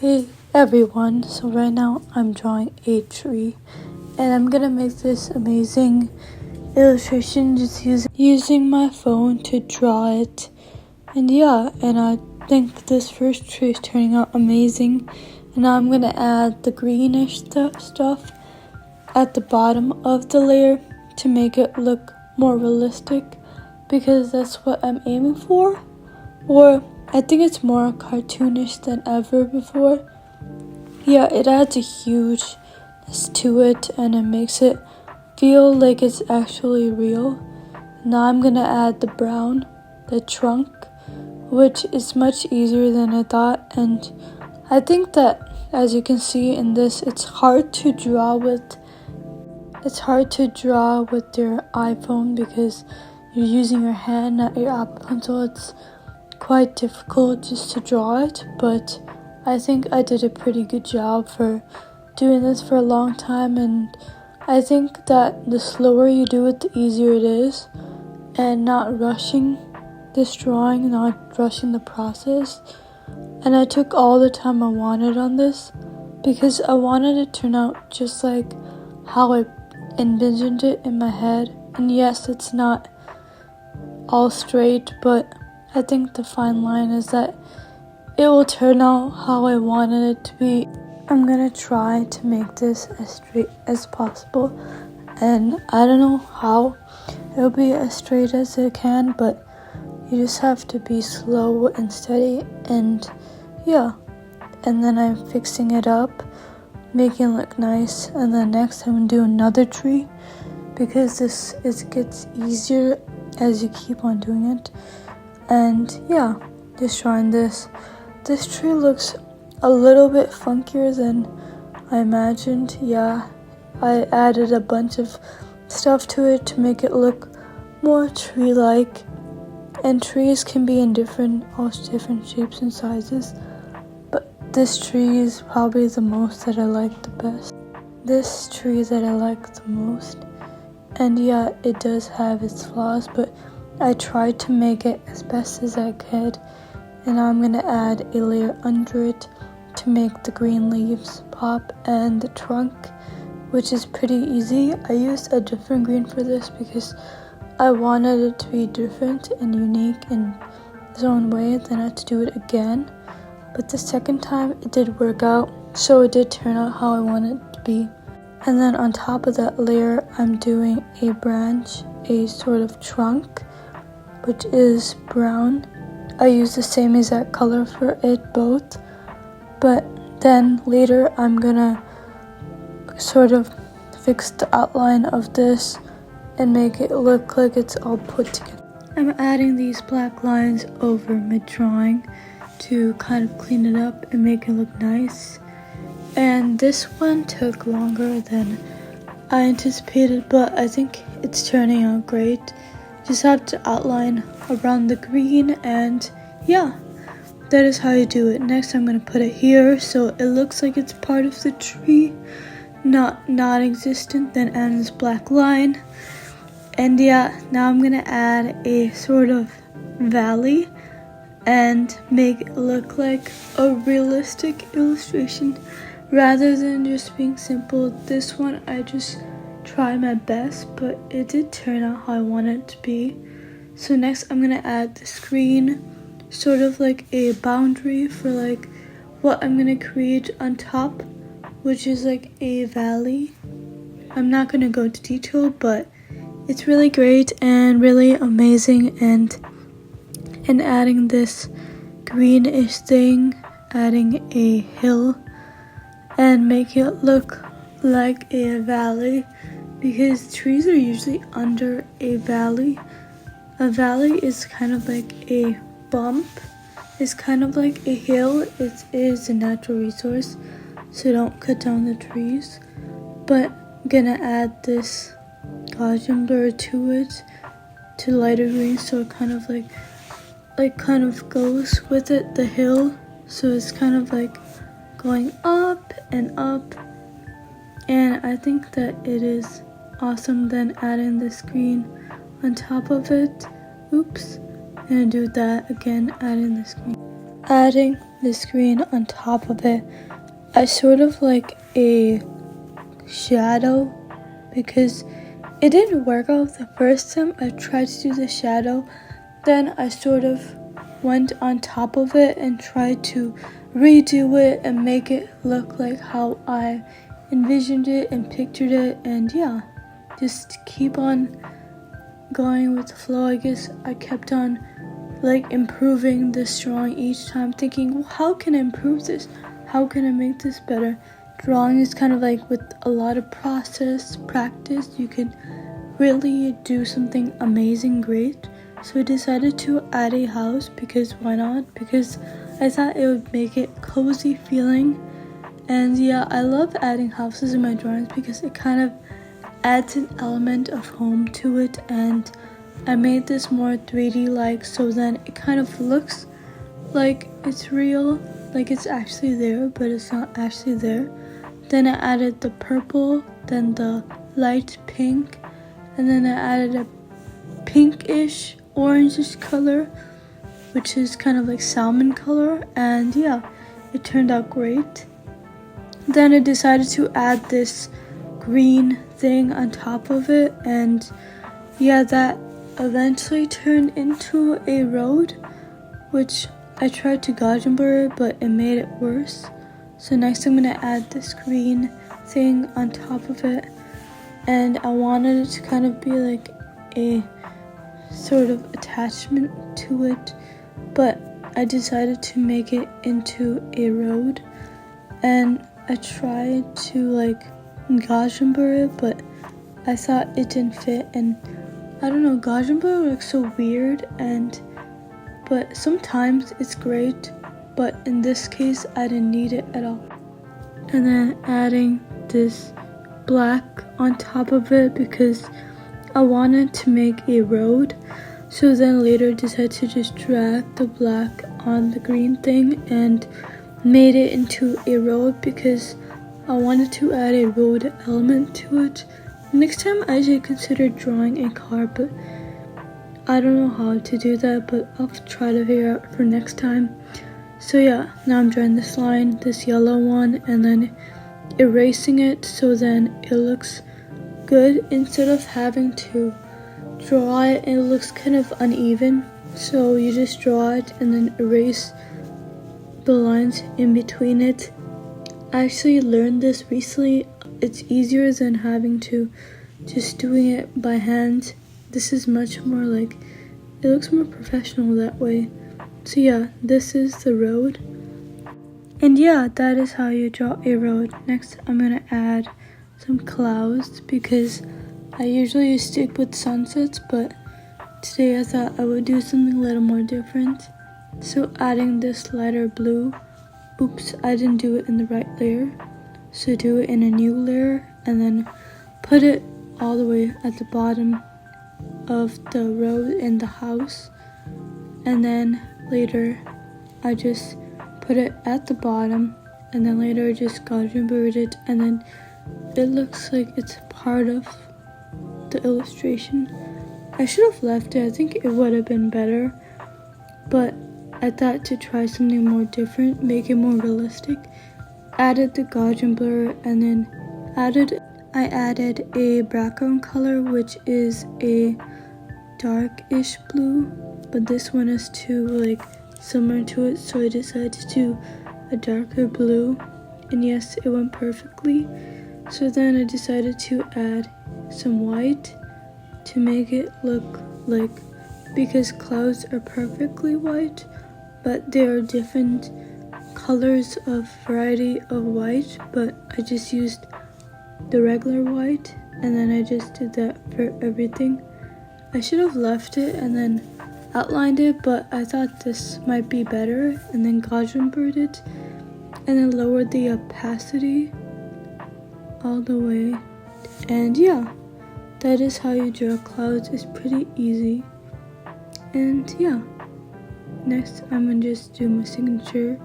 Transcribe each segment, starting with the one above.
Hey everyone, so right now I'm drawing a tree and I'm gonna make this amazing illustration just using my phone to draw it. And I think this first tree is turning out amazing. And now I'm gonna add the greenish stuff at the bottom of the layer to make it look more realistic, because that's what I'm aiming for. Or I think it's more cartoonish than ever before. Yeah, it adds a hugeness to it and it makes it feel like it's actually real. Now I'm gonna add the brown, the trunk, which is much easier than I thought. And I think that, as you can see in this, it's hard to draw with your iPhone because you're using your hand, not your Apple Pencil. It's quite difficult just to draw it, but I think I did a pretty good job for doing this for a long time. And I think that the slower you do it, the easier it is, and not rushing this drawing, not rushing the process. And I took all the time I wanted on this because I wanted it to turn out just like how I envisioned it in my head. And yes, it's not all straight, but I think the fine line is that it will turn out how I wanted it to be. I'm gonna try to make this as straight as possible, and I don't know how it'll be as straight as it can, but you just have to be slow and steady. And and then I'm fixing it up, making it look nice. And then next I'm gonna do another tree, because it gets easier as you keep on doing it. And just drawing this tree looks a little bit funkier than I imagined. I added a bunch of stuff to it to make it look more tree-like. And trees can be in all different shapes and sizes, but this tree is probably the most that I like the best. This tree that I like the most. And it does have its flaws, but I tried to make it as best as I could. And now I'm going to add a layer under it to make the green leaves pop, and the trunk, which is pretty easy. I used a different green for this because I wanted it to be different and unique in its own way. Then I had to do it again, but the second time it did work out, so it did turn out how I wanted it to be. And then on top of that layer, I'm doing a branch, a sort of trunk, which is brown. I use the same exact color for it both, but then later I'm gonna sort of fix the outline of this and make it look like it's all put together. I'm adding these black lines over mid-drawing to kind of clean it up and make it look nice. And this one took longer than I anticipated, but I think it's turning out great. Just have to outline around the green, and that is how you do it. Next I'm going to put it here so it looks like it's part of the tree, not non-existent. Then add this black line. And now I'm going to add a sort of valley and make it look like a realistic illustration rather than just being simple. This one I just try my best, but it did turn out how I wanted it to be. So next I'm gonna add the screen, sort of like a boundary for like what I'm gonna create on top, which is like a valley. I'm not gonna go into detail, but it's really great and really amazing. And adding this greenish thing, adding a hill and make it look like a valley, because trees are usually under a valley. A valley is kind of like a bump. It's kind of like a hill. It is a natural resource, so don't cut down the trees. But I'm gonna add this Gaussian blur to it, to lighter green, so it kind of kind of goes with it, the hill. So it's kind of like going up and up. And I think that it is awesome. Then adding the screen on top of it. Oops. I'm gonna do that again, adding the screen. Adding this green on top of it as sort of like a shadow, because it didn't work out the first time I tried to do the shadow. Then I sort of went on top of it and tried to redo it and make it look like how I envisioned it and pictured it, and yeah, just keep on going with the flow. I guess I kept on like improving this drawing each time, thinking, well, how can I improve this? How can I make this better? Drawing is kind of like with a lot of practice, you can really do something amazing, great. So I decided to add a house, because why not? Because I thought it would make it cozy feeling. And yeah, I love adding houses in my drawings because it kind of adds an element of home to it. And I made this more 3D like, so then it kind of looks like it's real, like it's actually there, but it's not actually there. Then I added the purple, then the light pink, and then I added a pinkish, orangish color, which is kind of like salmon color, and yeah, it turned out great. Then I decided to add this green thing on top of it, and yeah, that eventually turned into a road, which I tried to gauge and blur it, but it made it worse. So next I'm gonna add this green thing on top of it, and I wanted it to kind of be like a sort of attachment to it, but I decided to make it into a road, and I tried to like gauge and blur it, but I thought it didn't fit, and I don't know, gauge and blur looks so weird, but sometimes it's great, but in this case I didn't need it at all. And then adding this black on top of it because I wanted to make a road, so then later decided to just drag the black on the green thing and made it into a road because I wanted to add a road element to it. Next time I should consider drawing a car, but I don't know how to do that, but I'll try to figure out for next time. So yeah, now I'm drawing this line, this yellow one, and then erasing it so then it looks good instead of having to draw it and it looks kind of uneven. So you just draw it and then erase the lines in between it. I actually learned this recently. It's easier than having to just doing it by hand. This is much more like, it looks more professional that way. So yeah, this is the road. And yeah, that is how you draw a road. Next, I'm gonna add some clouds because I usually stick with sunsets, but today I thought I would do something a little more different. So adding this lighter blue. Oops, I didn't do it in the right layer. So do it in a new layer and then put it all the way at the bottom of the road in the house. And then later I just put it at the bottom, and then later I just gauge and blurred it, and then it looks like it's part of the illustration. I should have left it. I think it would have been better, but I thought to try something more different, make it more realistic. Added the gauge and blur, and then I added a background color, which is a darkish blue, but this one is too like similar to it, so I decided to do a darker blue, and yes, it went perfectly. So then I decided to add some white to make it look like, because clouds are perfectly white, but there are different colors of variety of white, but I just used the regular white, and then I just did that for everything. I should have left it and then outlined it, but I thought this might be better, and then gauge and blurred it, and then lowered the opacity all the way. And yeah, that is how you draw clouds. It's pretty easy. And yeah, next I'm gonna just do my signature.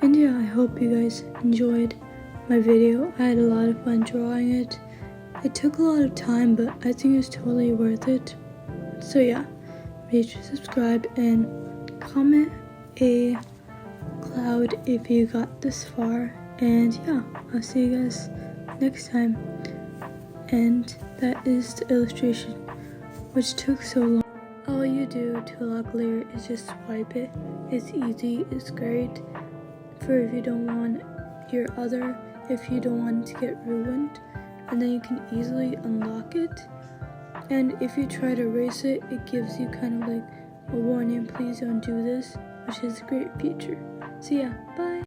And yeah, I hope you guys enjoyed my video. I had a lot of fun drawing it. It took a lot of time, but I think it's totally worth it. So yeah, make sure to subscribe and comment a loud if you got this far. And yeah, I'll see you guys next time. And that is the illustration, which took so long. All you do to lock layer is just swipe it. It's easy, it's great for if you don't want if you don't want it to get ruined, and then you can easily unlock it. And if you try to erase it, it gives you kind of like a warning, please don't do this, which is a great feature. So yeah, bye.